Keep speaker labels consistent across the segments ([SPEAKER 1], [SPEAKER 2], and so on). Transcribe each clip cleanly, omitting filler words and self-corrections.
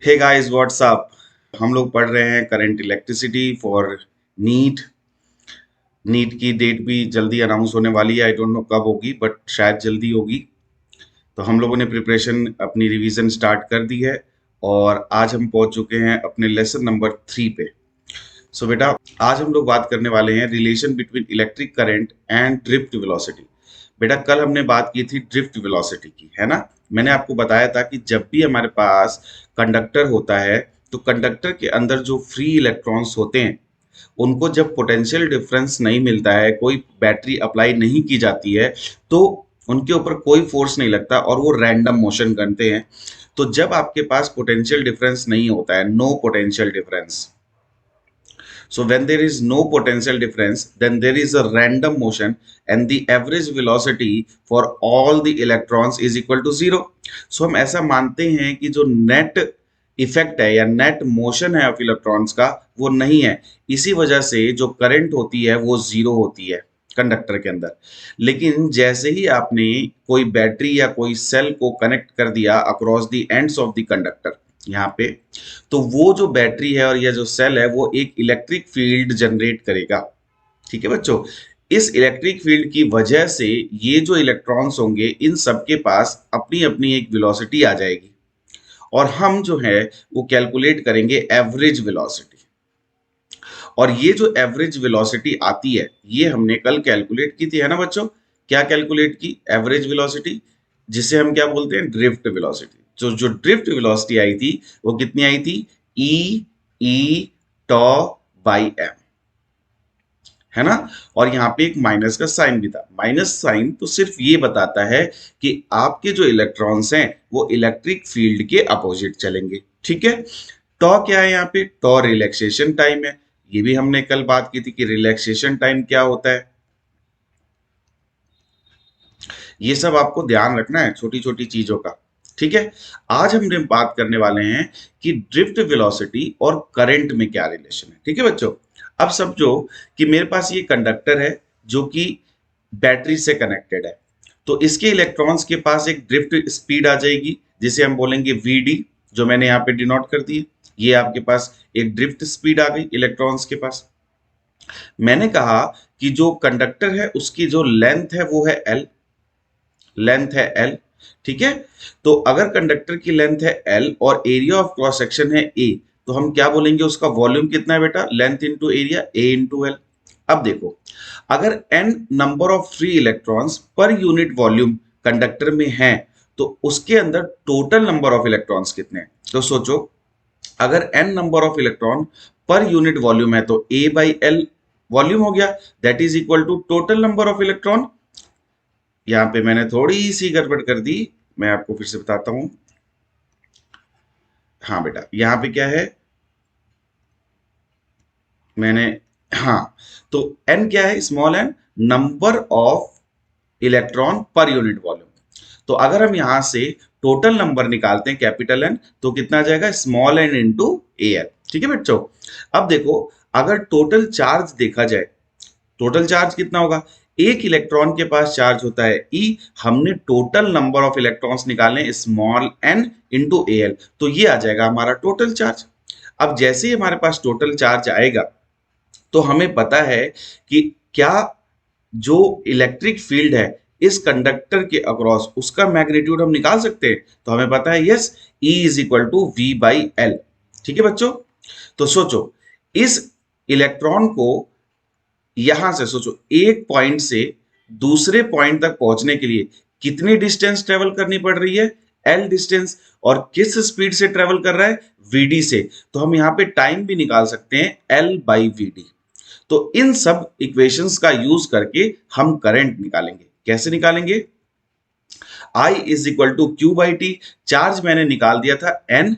[SPEAKER 1] Hey guys what's up. हम लोग पढ़ रहे हैं current electricity for NEET. NEET की डेट भी जल्दी अनाउंस होने वाली है। आई डोंट नो कब होगी बट शायद जल्दी होगी। तो हम लोगों ने प्रिपरेशन अपनी रिवीजन स्टार्ट कर दी है और आज हम पहुंच चुके हैं अपने लेसन नंबर 3 पे। सो बेटा, आज हम लोग बात करने वाले हैं relation between electric current and drift velocity. बेटा, कल हमने बात की थी ड्रिफ्ट वेलोसिटी की, है ना। मैंने आपको बताया था कि जब भी हमारे पास कंडक्टर होता है तो कंडक्टर के अंदर जो फ्री इलेक्ट्रॉन्स होते हैं उनको जब पोटेंशियल डिफरेंस नहीं मिलता है, कोई बैटरी अप्लाई नहीं की जाती है, तो उनके ऊपर कोई फोर्स नहीं लगता और वो रैंडम मोशन करते हैं। तो जब आपके पास पोटेंशियल डिफरेंस नहीं होता है, no potential difference, so when there is no potential difference, then there is a random motion and the average velocity for all the electrons is equal to zero. So हम ऐसा मानते हैं कि जो net effect है या net motion है of electrons का वो नहीं है। इसी वजह से जो करंट होती है वो जीरो होती है कंडक्टर के अंदर। लेकिन जैसे ही आपने कोई बैटरी या कोई सेल को कनेक्ट कर दिया across the ends of the conductor यहाँ पे, तो वो जो बैटरी है और यह जो सेल है वो एक इलेक्ट्रिक फील्ड जनरेट करेगा। ठीक है बच्चों, इस इलेक्ट्रिक फील्ड की वजह से ये जो इलेक्ट्रॉन्स होंगे इन सबके पास अपनी अपनी एक वेलोसिटी आ जाएगी और हम जो है वो कैलकुलेट करेंगे एवरेज वेलोसिटी। और ये जो एवरेज वेलोसिटी आती है ये हमने कल कैलकुलेट की थी, है ना बच्चों। क्या कैलकुलेट की? एवरेज वेलोसिटी, जिसे हम क्या बोलते हैं? Drift velocity. जो जो ड्रिफ्ट वेलोसिटी आई थी वो कितनी आई थी? ई ई टॉ बाई एम, है ना। और यहाँ पे एक माइनस का साइन भी था। माइनस साइन तो सिर्फ ये बताता है कि आपके जो इलेक्ट्रॉन्स हैं वो इलेक्ट्रिक फील्ड के अपोजिट चलेंगे। ठीक है। टॉ क्या है? यहाँ पे टॉ रिलैक्सेशन टाइम है। ये भी हमने कल बात की थी कि रिलैक्सेशन टाइम क्या होता है। ये सब आपको ध्यान रखना है छोटी छोटी चीजों का। ठीक है। आज हम बात करने वाले हैं कि ड्रिफ्ट वेलोसिटी और करंट में क्या रिलेशन है। ठीक है बच्चों। अब समझो कि मेरे पास ये कंडक्टर है जो कि बैटरी से कनेक्टेड है। तो इसके इलेक्ट्रॉन्स के पास एक ड्रिफ्ट स्पीड आ जाएगी जिसे हम बोलेंगे वीडी, जो मैंने यहाँ पे डिनोट कर दी। ये आपके पास एक ड्रिफ्ट स्पीड आ गई इलेक्ट्रॉन्स के पास। मैंने कहा कि जो कंडक्टर है उसकी जो लेंथ है वो है एल। लेंथ है एल। ठीक है। तो अगर कंडक्टर की लेंथ है एल और एरिया ऑफ क्रॉस सेक्शन है ए, तो हम क्या बोलेंगे? उसका वॉल्यूम कितना है बेटा? लेंथ इंटू एरिया, ए इंटू एल। अब देखो, अगर n number of free electrons per unit volume conductor में है तो उसके अंदर टोटल नंबर ऑफ इलेक्ट्रॉन्स कितने हैं? तो सोचो, अगर n number of electron per unit volume है तो a बाई एल वॉल्यूम हो गया, that is equal to total number of electron. यहाँ पे मैंने थोड़ी सी गड़बड़ कर दी, मैं आपको फिर से बताता हूं। हाँ बेटा, यहाँ पे क्या है? मैंने, हाँ, तो n क्या है? Small n, number of electron per unit volume. तो अगर हम यहां से टोटल नंबर निकालते हैं कैपिटल एन, तो कितना आ जाएगा? Small N into A L. ठीक है बच्चों। अब देखो, अगर टोटल चार्ज देखा जाए, टोटल चार्ज कितना होगा? एक इलेक्ट्रॉन के पास चार्ज होता है ई, हमने टोटल नंबर ऑफ इलेक्ट्रॉन्स निकालने small N into A L, तो ये आ जाएगा हमारा टोटल चार्ज। अब जैसे ही हमारे पास टोटल चार्ज आएगा तो हमें पता है कि क्या जो इलेक्ट्रिक फील्ड है इस कंडक्टर के अक्रॉस उसका मैग्नीट्यूड हम निकाल सकते हैं। तो हमें पता है yes, E is equal to V by L. ठीक है बच्चों। तो सोचो, इस इलेक्ट्रॉन को यहां से सोचो, एक पॉइंट से दूसरे पॉइंट तक पहुंचने के लिए कितनी डिस्टेंस ट्रेवल करनी पड़ रही है? L distance. और किस स्पीड से ट्रेवल कर रहा है? वीडी से। तो हम यहाँ पे टाइम भी निकाल सकते हैं, एल बाई वीडी। तो इन सब इक्वेशंस का यूज करके हम करंट निकालेंगे। कैसे निकालेंगे? I is equal to Q by T. Charge मैंने निकाल दिया था N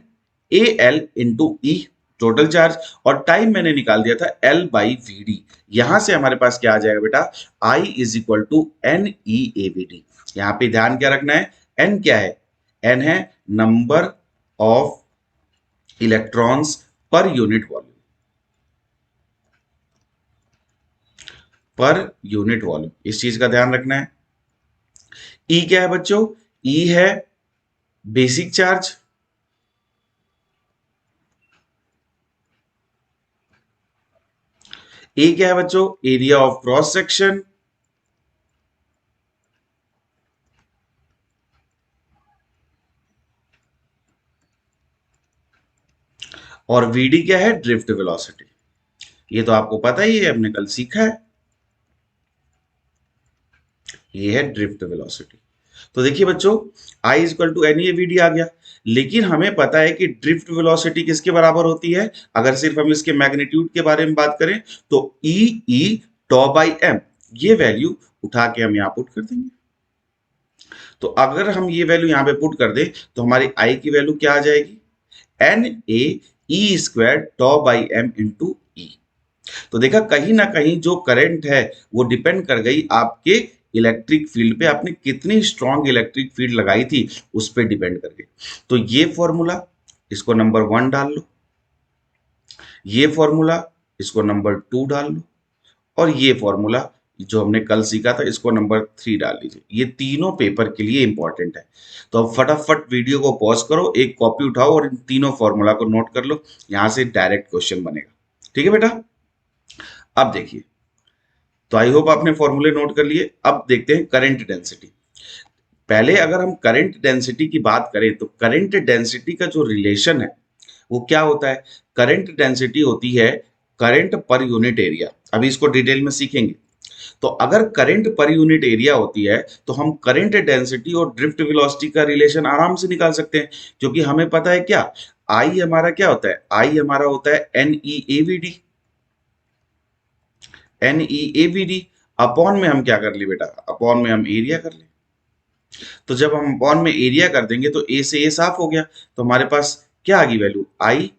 [SPEAKER 1] A L into E, total charge. और टाइम मैंने निकाल दिया था एल बाई वी डी। यहां से हमारे पास क्या आ जाएगा बेटा? I is equal to N E A V D. यहां पे ध्यान क्या रखना है? एन क्या है? एन है number of electrons per unit volume, पर यूनिट वॉल्यूम, इस चीज का ध्यान रखना है। ई क्या है बच्चों? ई है बेसिक चार्ज। ए क्या है बच्चों? Area of cross section. और वीडी क्या है? Drift velocity. ये तो आपको पता ही है, हमने कल सीखा है। ये है ड्रिफ्ट वेलोसिटी। तो देखिए बच्चों, I equal to n v d आ गया, लेकिन हमें पता है कि ड्रिफ्ट वेलोसिटी किसके बराबर होती है? अगर सिर्फ हम इसके मैग्नीट्यूड के बारे में बात करें तो ई टॉ बाई एम, ये वैल्यू उठा के हम यहां पुट कर देंगे। तो अगर हम ये वैल्यू यहां पे पुट कर दें तो हमारी आई की वैल्यू क्या आ जाएगी? N a e square tau by m into e. तो देखा, कहीं ना कहीं जो करंट है वो डिपेंड कर गई आपके इलेक्ट्रिक फील्ड पे, आपने कितनी स्ट्रॉन्ग इलेक्ट्रिक फील्ड लगाई थी उस पर डिपेंड कर गई। तो ये फॉर्मूला, इसको नंबर 1 डाल लो, ये फॉर्मूला इसको नंबर 2 डाल लो, और ये फॉर्मूला जो हमने कल सीखा था इसको नंबर 3 डाल लीजिए। ये तीनों पेपर के लिए इंपॉर्टेंट है। तो अब फटाफट वीडियो को पॉज करो, एक कॉपी उठाओ और इन तीनों फॉर्मूला को नोट कर लो, यहां से डायरेक्ट क्वेश्चन बनेगा। ठीक है बेटा? अब देखिए, तो आई होप आपने फॉर्मूले नोट कर लिए। अब देखते हैं करंट डेंसिटी। पहले अगर हम करंट डेंसिटी की बात करें तो करंट डेंसिटी का जो रिलेशन है वो क्या होता है? करंट डेंसिटी होती है करंट पर यूनिट एरिया। अभी इसको डिटेल में सीखेंगे। तो अगर करंट पर यूनिट एरिया होती है तो हम करंट डेंसिटी और ड्रिफ्ट वेलोसिटी का रिलेशन आराम से निकाल सकते हैं, क्योंकि हमें पता है क्या, आई हमारा क्या होता है? आई हमारा होता है N E A V D. N E A V D upon में हम क्या कर लिए बेटा? अपॉन में हम एरिया कर लिए। तो जब हम अपॉन में एरिया कर देंगे तो ए से ए साफ हो गया, तो हमारे पास क्या आ गई value? I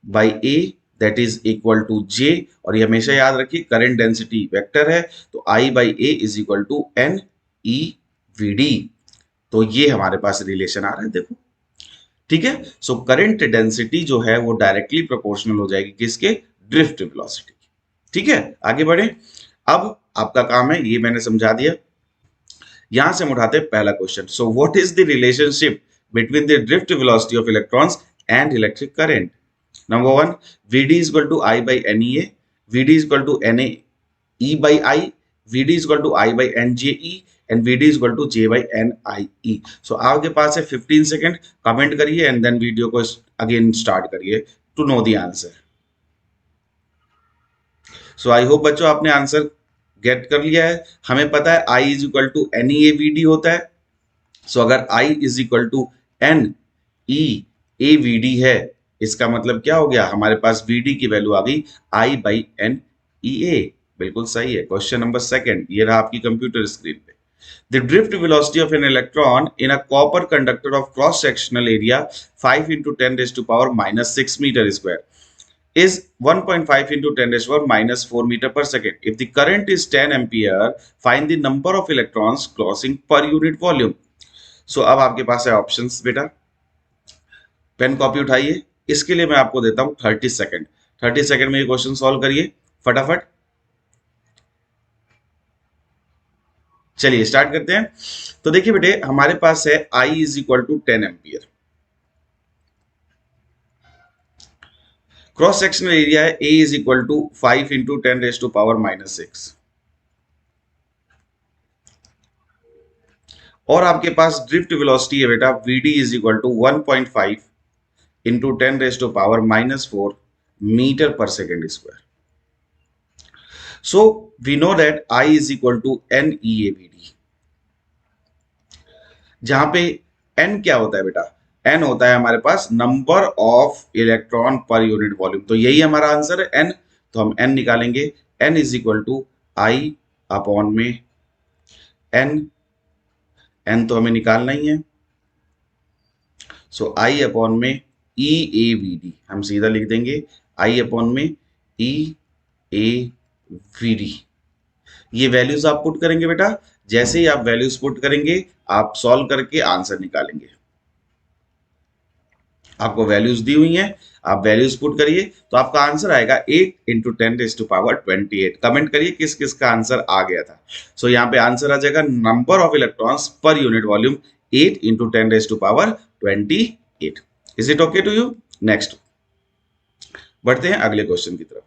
[SPEAKER 1] by A that is equal to J. और ये हमेशा याद रखिए करंट डेंसिटी वेक्टर है, तो I by A is equal to N e v d. तो ये हमारे पास रिलेशन आ रहा है, देखो। ठीक है, सो करंट डेंसिटी जो है वो डायरेक्टली प्रोपोर्शनल हो जाएगी किसके? Drift velocity. ठीक है, आगे बढ़े। अब आपका काम है, ये मैंने समझा दिया। यहां से हम उठाते हैं पहला question. So what is the relationship between the drift velocity of electrons and electric current? Number 1, Vd is equal to I by NEA, Vd is equal to NA E by I, Vd is equal to I by NJE and Vd is equal to J by NIE. So आपके पास है 15 second, comment करिए and then video को again start करिए to know the answer. So I hope बच्चों आपने answer gate कर लिया है। हमें पता है I is equal to NEA VD होता है। सो अगर I is equal to NEA VD है, इसका मतलब क्या हो गया? हमारे पास VD की वैल्यू आ गई I बाई NEA। बिल्कुल सही है। क्वेश्चन नंबर 2, ये रहा आपकी कंप्यूटर स्क्रीन पे। The drift velocity of an electron in a copper conductor of cross sectional area 5 into 10 raised to power minus 6 meter square is 1.5 into 10 raised to power minus 4 meter per second. If the current is 10 ampere, find the number of electrons crossing per unit volume. So अब आपके पास है options बेटा, pen copy उठाइए। इसके लिए मैं आपको देता हूं 30 सेकेंड। 30 सेकेंड में ये क्वेश्चन सॉल्व करिए फटाफट। चलिए स्टार्ट करते हैं। तो देखिए बेटे, हमारे पास है I is equal to 10 ampere, cross sectional area है A is equal to 5 into 10 raise to power minus 6, और आपके पास ड्रिफ्ट वेलोसिटी है बेटा Vd is equal to 1.5 into 10 raise to power minus 4 metre per second square. So we know that I is equal to NEAVD, जहां पे n क्या होता है बेटा? n होता है हमारे पास number of electron per unit volume. तो यही हमारा आंसर है n। तो हम n निकालेंगे, n is equal to I upon में n तो हमें निकालना ही है। सो आई अपॉन में ई ए वी डी, हम सीधा लिख देंगे आई अपॉन में ई ए वी डी। ये वैल्यूज आप पुट करेंगे बेटा, जैसे ही आप वैल्यूज पुट करेंगे आप सॉल्व करके आंसर निकालेंगे। आपको वैल्यूज दी हुई हैं, आप वैल्यूज पुट करिए तो आपका आंसर आएगा 8 into 10 raise to power 28। Comment करिए किस किस का आंसर आ गया था। सो यहाँ पे आंसर आ जाएगा number of electrons per unit volume 8 into 10 raise to power 28। Is it okay to you? Next बढ़ते हैं अगले क्वेश्चन की तरफ।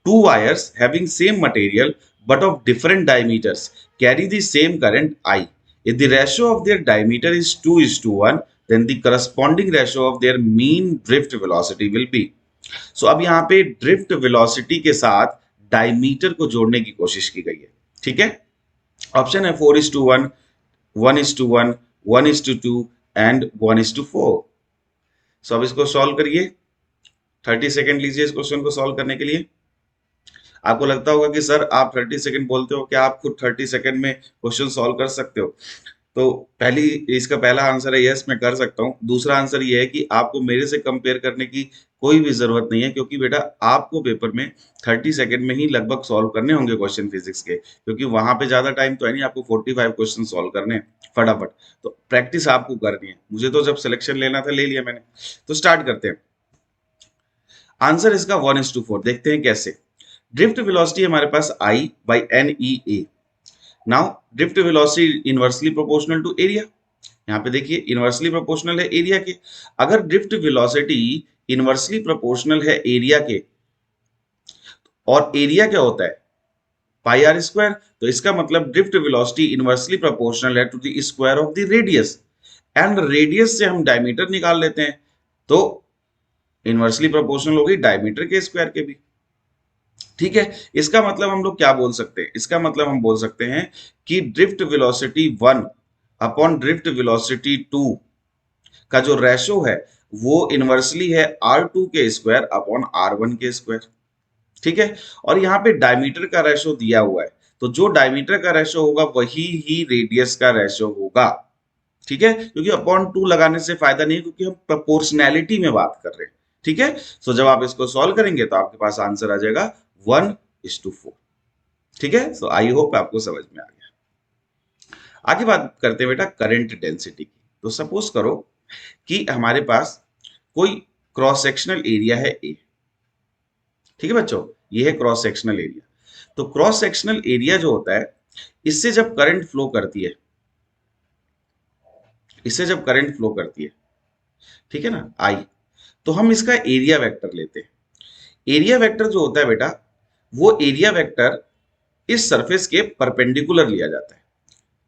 [SPEAKER 1] two wires having same material but of different diameters carry the same current I. If the ratio of their diameter is 2:1, then the corresponding ratio of their mean drift velocity will be. So अब यहाँ पे drift velocity के साथ diameter को जोड़ने की कोशिश की गई है, ठीक है। ऑप्शन है 4:1, 1:1, 1:2 एंड 1:4। सो अब इसको सॉल्व करिए, 30 सेकेंड लीजिए इस क्वेश्चन को सॉल्व करने के लिए। आपको लगता होगा कि सर आप 30 सेकंड बोलते हो, क्या आप खुद 30 सेकंड में क्वेश्चन सॉल्व कर सकते हो? तो इसका पहला आंसर है यस, मैं कर सकता हूँ। दूसरा आंसर ये है कि आपको मेरे से कंपेयर करने की कोई भी जरूरत नहीं है, क्योंकि बेटा आपको पेपर में 30 सेकंड में ही लगभग सॉल्व करने होंगे क्वेश्चन फिजिक्स के, क्योंकि वहां पे ज्यादा टाइम तो है नहीं, आपको 45 क्वेश्चन सॉल्व करने हैं फटाफट। तो प्रैक्टिस आपको करनी है। मुझे तो जब सिलेक्शन लेना था ले लिया मैंने। तो स्टार्ट करते हैं। आंसर इसका 1:4। देखते हैं कैसे। ड्रिफ्ट वेलोसिटी हमारे पास I by NEA। Now drift velocity inversely proportional to area. यहाँ पे देखिए इनवर्सली प्रोपोर्शनल है एरिया के। अगर ड्रिफ्ट वेलोसिटी इनवर्सली प्रोपोर्शनल है एरिया के, और एरिया क्या होता है पाई आर स्क्वायर, तो इसका मतलब ड्रिफ्ट वेलोसिटी इनवर्सली प्रोपोर्शनल है to the square of the radius, and radius से हम डायमीटर निकाल लेते हैं, तो इनवर्सली प्रोपोर्शनल होगी डायमीटर के स्क्वायर के भी, ठीक है। इसका मतलब हम लोग क्या बोल सकते हैं? इसका मतलब हम बोल सकते हैं कि drift velocity 1 upon drift velocity 2 का जो रेशो है वो इनवर्सली है R2 के स्क्वायर अपॉन R1 के स्क्वायर, ठीक है। और यहाँ पे डायमीटर का रेशो दिया हुआ है, तो जो डायमीटर का रेशो होगा वही ही रेडियस का रेशो होगा, ठीक है। क्योंकि अपॉन 2 लगाने से फायदा नहीं है, क्योंकि हम प्रोपोर्शनैलिटी में बात कर रहे हैं, ठीक है। सो जब आप इसको सॉल्व करेंगे तो आपके पास आंसर आ जाएगा 1:4, ठीक है। सो आई होप आपको समझ में आ गया। आगे बात करते हैं बेटा करंट डेंसिटी की। तो सपोज करो कि हमारे पास कोई क्रॉस सेक्शनल एरिया है ए, ठीक है बच्चों, ये है क्रॉस सेक्शनल एरिया। तो क्रॉस सेक्शनल एरिया जो होता है, इससे जब करंट फ्लो करती है, इससे जब करंट फ्लो करती है, ठीक है ना, आई, तो हम इसका एरिया वेक्टर लेते हैं। एरिया वेक्टर जो होता है बेटा, वो एरिया वेक्टर इस सरफेस के परपेंडिकुलर लिया जाता है,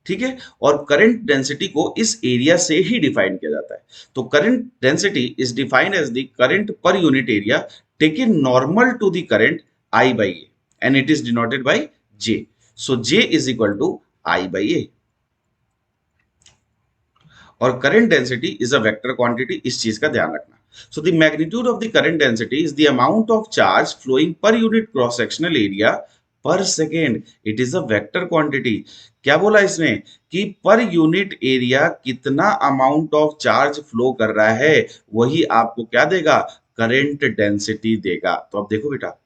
[SPEAKER 1] ठीक है। और करंट डेंसिटी को इस एरिया से ही डिफाइन किया जाता है। तो current density is defined as the current per unit area taken normal to the current I by A, and it is denoted by J. So J is equal to I by A. और current density is a vector quantity, इस चीज का ध्यान रखना। So the magnitude of the current density is the amount of charge flowing per unit cross sectional area per second. It is a vector quantity. क्या बोला इसने कि per unit area कितना अमाउंट ऑफ चार्ज फ्लो कर रहा है, वही आपको क्या देगा, करंट डेंसिटी देगा। तो अब देखो बेटा,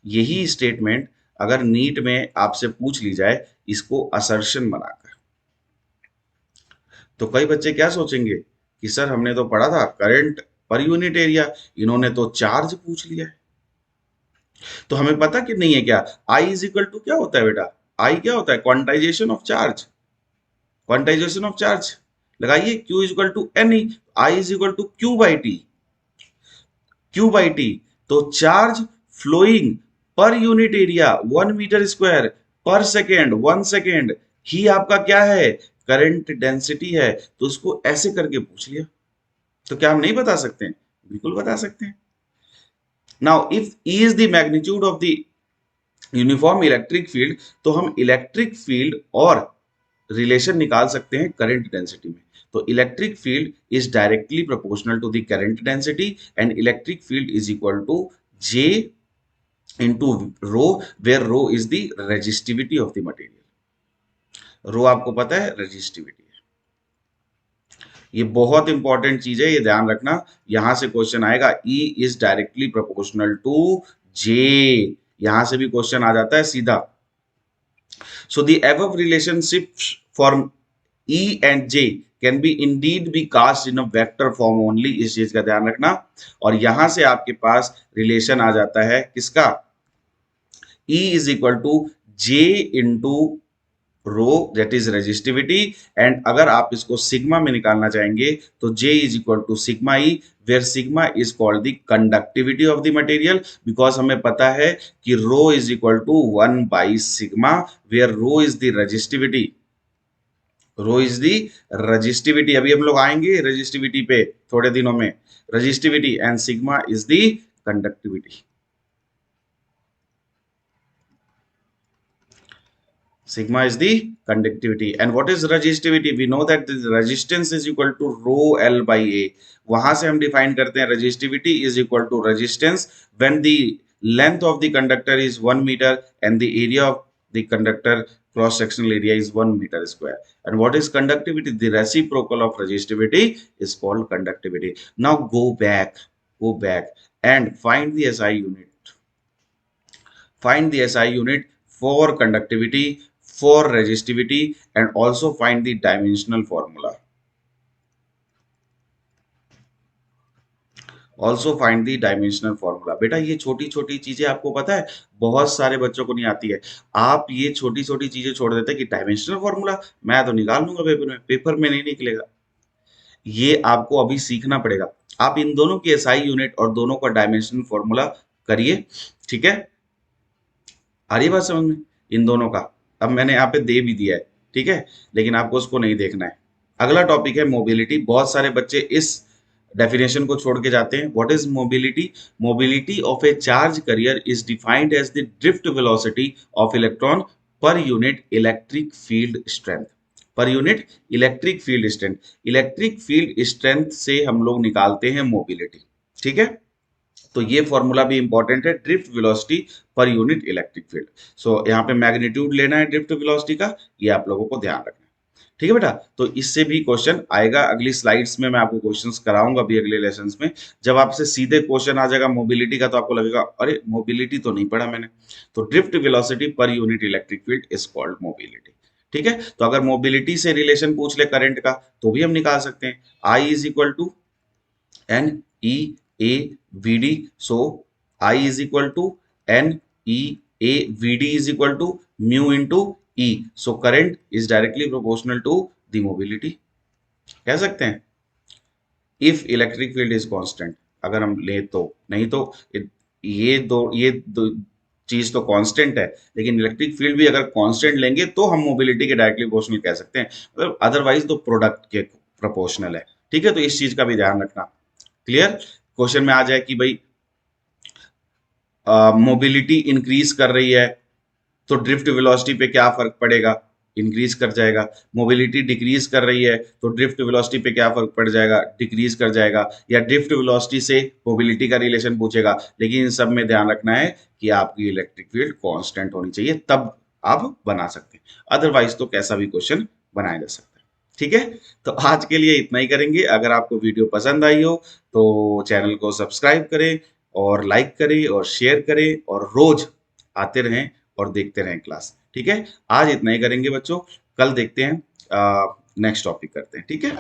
[SPEAKER 1] यही स्टेटमेंट अगर नीट में आपसे पूछ ली जाए इसको असर्शन बनाकर, तो कई बच्चे क्या सोचेंगे कि सर हमने तो पढ़ा था करंट पर यूनिट एरिया, इन्होंने तो चार्ज पूछ लिया है। तो हमें पता कि नहीं है क्या आई इज इक्वल टू क्या होता है बेटा, आई क्या होता है, quantization of charge. Quantization of charge लगाइए, Q is equal to N E, I is equal to Q by T. Q by T, तो charge flowing per unit area 1 metre square per second, 1 second ही आपका क्या है, current density है। तो उसको ऐसे करके पूछ लिया, तो क्या हम नहीं बता सकते हैं? बिल्कुल बता सकते हैं। Now if E is the magnitude of the uniform electric field, तो हम इलेक्ट्रिक फील्ड और रिलेशन निकाल सकते हैं करंट डेंसिटी में। तो electric field is directly proportional to the current density, and electric field is equal to J into rho, where rho is the resistivity of the material। Rho आपको पता है resistivity है। ये बहुत इंपॉर्टेंट चीज है, ये ध्यान रखना। यहां से क्वेश्चन आएगा E is directly proportional to J, यहां से भी क्वेश्चन आ जाता है सीधा। So the above relationship for E and J can be indeed be cast in a vector form only, इस चीज का ध्यान रखना। और यहां से आपके पास रिलेशन आ जाता है किसका, E is equal to J into rho that is resistivity, and अगर आप इसको सिग्मा में निकालना चाहेंगे तो J is equal to sigma E, where sigma is called the conductivity of the material, because हमें पता है कि रो इज इक्वल टू 1/सिग्मा, where rho is the resistivity, rho is the resistivity. अभी हम लोग आएंगे रजिस्टिविटी पे थोड़े दिनों में, resistivity, and sigma is the conductivity. Sigma is the conductivity, and what is resistivity? We know that the resistance is equal to rho L by A। वहां से हम डिफाइन करते हैं resistivity is equal to resistance when the length of the conductor is 1 meter and the area of the conductor cross sectional area is 1 meter square। And what is conductivity? The reciprocal of resistivity is called conductivity। Now go back and find the SI unit, find the SI unit for conductivity, for resistivity, and also find the dimensional formula, also find the dimensional formula. बेटा ये छोटी छोटी चीजें आपको पता है बहुत सारे बच्चों को नहीं आती है। आप ये छोटी छोटी चीजें छोड़ देते हैं कि डायमेंशनल फॉर्मूला मैं तो निकाल लूंगा पेपर में, पेपर में नहीं निकलेगा। ये आपको अभी सीखना पड़ेगा। आप इन दोनों की एसआई यूनिट और दोनों का डायमेंशनल फॉर्मूला करिए, ठीक है। आ रही बात समझ में इन दोनों का? अब मैंने यहाँ पे दे भी दिया है, ठीक है, लेकिन आपको उसको नहीं देखना है। अगला टॉपिक है मोबिलिटी। बहुत सारे बच्चे इस डेफिनेशन को छोड़ के जाते हैं। What is mobility? Mobility of a charge carrier is defined as the drift velocity of electron per unit electric field strength, per unit electric field strength. Electric field strength से हम लोग निकालते हैं मोबिलिटी, ठीक है। तो ये फॉर्मूला भी इंपॉर्टेंट है, drift velocity per unit electric field. So यहाँ पे मैग्नीट्यूड लेना है ड्रिफ्ट वेलोसिटी का, ये आप लोगों को ध्यान रखना है, ठीक है बेटा। तो इससे भी क्वेश्चन आएगा अगली स्लाइड्स में, मैं आपको क्वेश्चंस कराऊंगा अभी अगले लेसन्स में। जब आपसे सीधे क्वेश्चन आ जाएगा मोबिलिटी का तो आपको लगेगा अरे मोबिलिटी तो नहीं पढ़ा मैंने। तो drift velocity per unit electric field is called mobility, ठीक है। तो अगर मोबिलिटी से रिलेशन पूछ ले करंट का तो भी हम निकाल सकते हैं। I is equal to N E A V D, so I is equal to N E A V D is equal to mu into E, so current is directly proportional to the mobility, कह सकते हैं। If electric field is constant अगर हम ले तो, नहीं तो ये दो चीज तो कांस्टेंट है, लेकिन इलेक्ट्रिक फील्ड भी अगर कांस्टेंट लेंगे तो हम मोबिलिटी के डायरेक्टली प्रोपोर्शनल कह सकते हैं, मतलब अदरवाइज तो प्रोडक्ट के प्रोपोर्शनल है, ठीक है। तो इस चीज का भी ध्यान रखना। क्लियर? क्वेश्चन में आ जाए कि भाई मोबिलिटी इंक्रीज कर रही है तो ड्रिफ्ट वेलोसिटी पे क्या फर्क पड़ेगा? इंक्रीज कर जाएगा। मोबिलिटी डिक्रीज कर रही है तो ड्रिफ्ट वेलोसिटी पे क्या फर्क पड़ जाएगा? डिक्रीज कर जाएगा। या ड्रिफ्ट वेलोसिटी से मोबिलिटी का रिलेशन पूछेगा, लेकिन इन सब में ध्यान रखना है कि आपकी इलेक्ट्रिक फील्ड कांस्टेंट होनी चाहिए, तब आप बना सकते हैं, अदरवाइज तो कैसा भी क्वेश्चन बनाया जा सकता है, ठीक है। तो आज के लिए इतना ही करेंगे। अगर आपको वीडियो पसंद आई हो तो चैनल को सब्सक्राइब करें और लाइक करें और शेयर करें और रोज आते रहें और देखते रहें क्लास, ठीक है। आज इतना ही करेंगे बच्चों, कल देखते हैं, नेक्स्ट टॉपिक करते हैं, ठीक है।